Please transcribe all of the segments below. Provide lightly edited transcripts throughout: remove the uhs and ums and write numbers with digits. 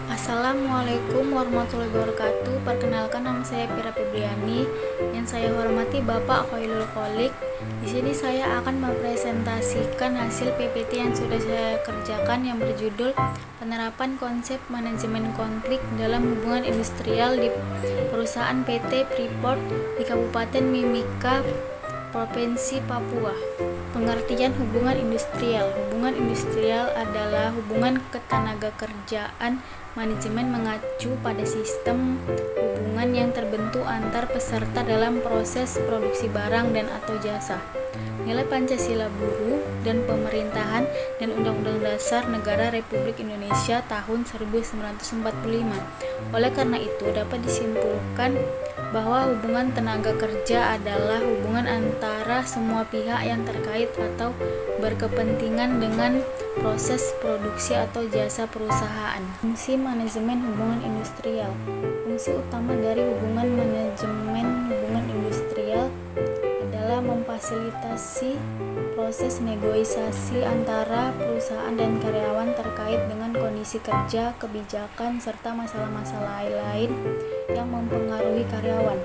Assalamualaikum warahmatullahi wabarakatuh. Perkenalkan, nama saya Pira Febriani. Yang saya hormati Bapak Khairul Kholik. Di sini saya akan mempresentasikan hasil PPT yang sudah saya kerjakan yang berjudul Penerapan Konsep Manajemen Konflik dalam Hubungan Industrial di Perusahaan PT Freeport di Kabupaten Mimika, Provinsi Papua. Pengertian hubungan industrial. Hubungan industrial adalah hubungan ketenagakerjaan manajemen mengacu pada sistem hubungan yang terbentuk antar peserta dalam proses produksi barang dan atau jasa. Nilai Pancasila Buruh dan Pemerintahan dan Undang-Undang Dasar Negara Republik Indonesia tahun 1945. Oleh karena itu, dapat disimpulkan bahwa hubungan tenaga kerja adalah hubungan antara semua pihak yang terkait atau berkepentingan dengan proses produksi atau jasa perusahaan. Fungsi manajemen hubungan industrial. Fungsi utama dari hubungan manajemen hubungan industrial adalah memfasilitasi proses negosiasi antara perusahaan dan karyawan terkait dengan kondisi kerja, kebijakan, serta masalah-masalah lain yang mempengaruhi karyawan.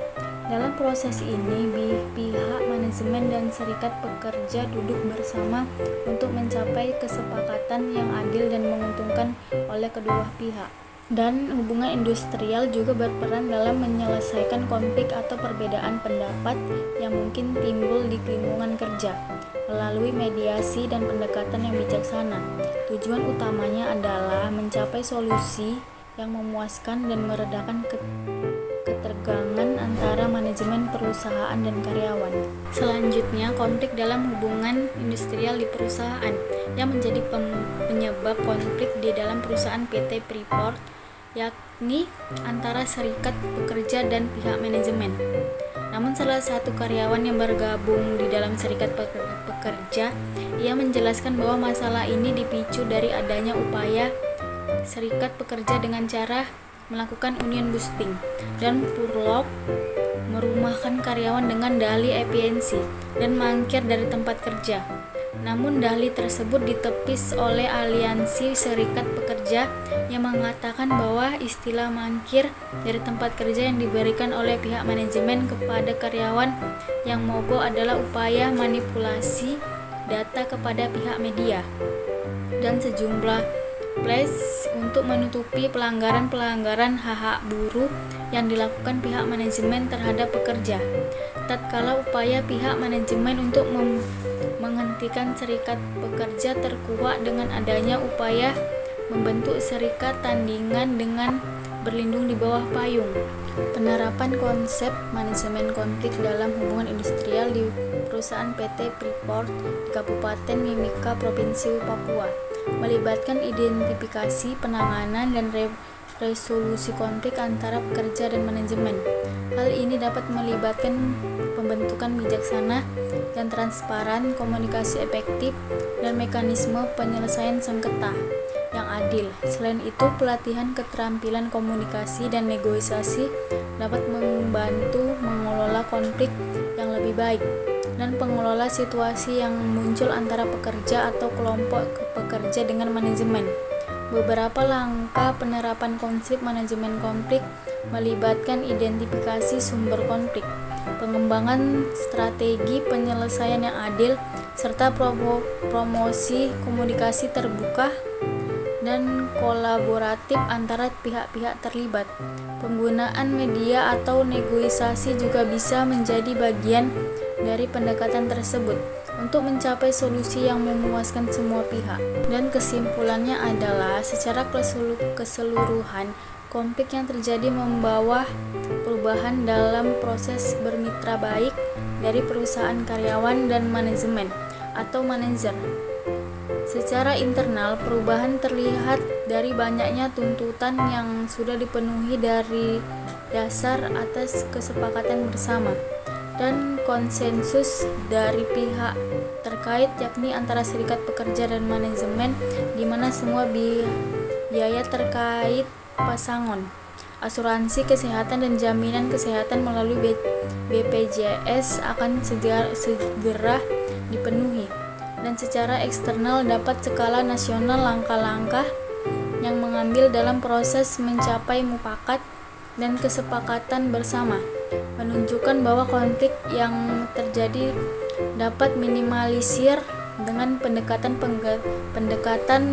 Dalam proses ini, pihak manajemen dan serikat pekerja duduk bersama untuk mencapai kesepakatan yang adil dan menguntungkan oleh kedua pihak. Dan hubungan industrial juga berperan dalam menyelesaikan konflik atau perbedaan pendapat yang mungkin timbul di lingkungan kerja melalui mediasi dan pendekatan yang bijaksana. Tujuan utamanya adalah mencapai solusi yang memuaskan dan meredakan ketegangan antara manajemen perusahaan dan karyawan. Selanjutnya, konflik dalam hubungan industrial di perusahaan yang menjadi penyebab konflik di dalam perusahaan PT Freeport, yakni antara serikat pekerja dan pihak manajemen. Namun salah satu karyawan yang bergabung di dalam serikat pekerja, ia menjelaskan bahwa masalah ini dipicu dari adanya upaya serikat pekerja dengan cara melakukan union busting dan furlough, merumahkan karyawan dengan dalih efisiensi dan mangkir dari tempat kerja. Namun dalih tersebut ditepis oleh aliansi serikat pekerja yang mengatakan bahwa istilah mangkir dari tempat kerja yang diberikan oleh pihak manajemen kepada karyawan yang mogok adalah upaya manipulasi data kepada pihak media dan sejumlah flash untuk menutupi pelanggaran-pelanggaran hak-hak buruh yang dilakukan pihak manajemen terhadap pekerja. Tatkala upaya pihak manajemen untuk menghentikan serikat pekerja terkuak dengan adanya upaya membentuk serikat tandingan dengan berlindung di bawah payung. Penerapan konsep manajemen konflik dalam hubungan industrial di perusahaan PT Freeport di Kabupaten Mimika, Provinsi Papua melibatkan identifikasi, penanganan, dan resolusi konflik antara pekerja dan manajemen. Hal ini dapat melibatkan pembentukan bijaksana dan transparan, komunikasi efektif, dan mekanisme penyelesaian sengketa yang adil. Selain itu, pelatihan keterampilan komunikasi dan negosiasi dapat membantu mengelola konflik yang lebih baik dan pengelola situasi yang muncul antara pekerja atau kelompok pekerja dengan manajemen. Beberapa langkah penerapan konsep manajemen konflik melibatkan identifikasi sumber konflik, pengembangan strategi penyelesaian yang adil, serta promosi komunikasi terbuka dan kolaboratif antara pihak-pihak terlibat. Penggunaan media atau negosiasi juga bisa menjadi bagian dari pendekatan tersebut untuk mencapai solusi yang memuaskan semua pihak. Dan kesimpulannya adalah secara keseluruhan, konflik yang terjadi membawa perubahan dalam proses bermitra baik dari perusahaan, karyawan, dan manajemen atau manajer. Secara internal, perubahan terlihat dari banyaknya tuntutan yang sudah dipenuhi dari dasar atas kesepakatan bersama dan konsensus dari pihak terkait, yakni antara serikat pekerja dan manajemen, di mana semua biaya terkait pasangan, asuransi kesehatan dan jaminan kesehatan melalui BPJS akan segera dipenuhi. Dan dan secara eksternal dapat skala nasional langkah-langkah yang mengambil dalam proses mencapai mufakat dan kesepakatan bersama, menunjukkan bahwa konflik yang terjadi dapat minimalisir dengan pendekatan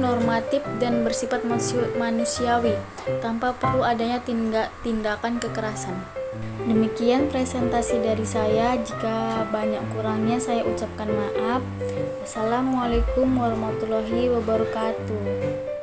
normatif dan bersifat manusiawi tanpa perlu adanya tindakan kekerasan. Demikian presentasi dari saya. Jika banyak kurangnya saya ucapkan maaf. Wassalamualaikum warahmatullahi wabarakatuh.